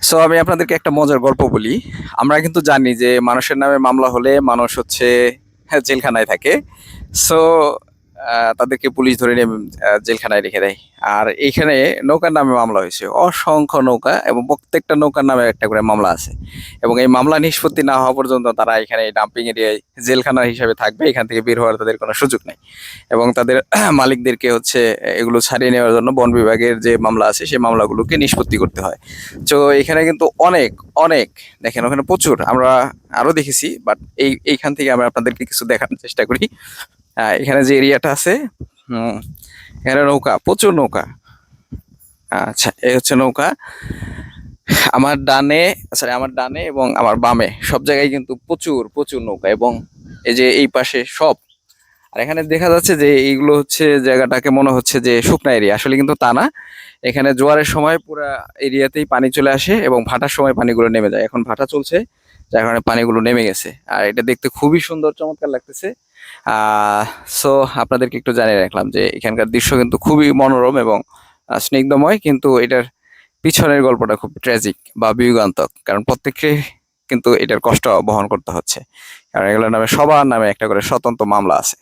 So আমি আপনাদেরকে একটা মজার গল্প বলি। আমরা কিন্তু জানি যে মানুষের নামে মামলা হলে মানুষ হচ্ছে জেলখানায় থাকে। সো তাদেরকে পুলিশ ধরে নিয়ে জেলখানায় রেখে দেয়। আর এইখানে নৌকার নামে মামলা হয়েছে, অসংখ্য নৌকা, এবং প্রত্যেকটা নৌকার নামে একটা করে মামলা আছে। এবং এই মামলা নিষ্পত্তি না হওয়া পর্যন্ত তারা এখানে ডাম্পিং এরিয়ায় জেলখানা হিসাবে থাকবে, এখান থেকে বের হওয়ার তাদের কোনো সুযোগ নেই। এবং তাদের মালিকদেরকে হচ্ছে এগুলো ছাড়িয়ে নেওয়ার জন্য বন বিভাগের যে মামলা আছে সেই মামলাগুলোকে নিষ্পত্তি করতে হয়। তো এখানে কিন্তু অনেক অনেক দেখেন, ওখানে প্রচুর আমরা আরো দেখেছি, বাট এইখান থেকে আমরা আপনাদেরকে কিছু দেখানোর চেষ্টা করি। এখানে যে এরিয়াটা আছে, হুম, এখানে নৌকা, প্রচুর নৌকা। আচ্ছা, এই হচ্ছে নৌকা। আমার ডানে এবং আমার বামে সব জায়গায় কিন্তু প্রচুর প্রচুর নৌকা, এবং এই যে এই পাশে সব। আর এখানে দেখা যাচ্ছে যে এইগুলো হচ্ছে জায়গাটাকে মনে হচ্ছে যে শুকনা এরিয়া, আসলে কিন্তু তা না। এখানে জোয়ারের সময় পুরা এরিয়াতেই পানি চলে আসে এবং ভাটার সময় পানিগুলো নেমে যায়। এখন ভাটা চলছে, যার কারণে পানিগুলো নেমে গেছে। আর এটা দেখতে খুবই সুন্দর, চমৎকার লাগতেছে। আহ সো আপনাদেরকে একটু জানিয়ে রাখলাম যে এখানকার দৃশ্য কিন্তু খুবই মনোরম এবং স্নিগ্ধময়, কিন্তু এটার পিছনের গল্পটা খুব ট্র্যাজিক বা বিয়োগান্তক, কারণ প্রত্যেককে কিন্তু এটার কষ্ট বহন করতে হচ্ছে, কারণ এগুলোর নামে সবার নামে একটা করে স্বতন্ত্র মামলা আছে।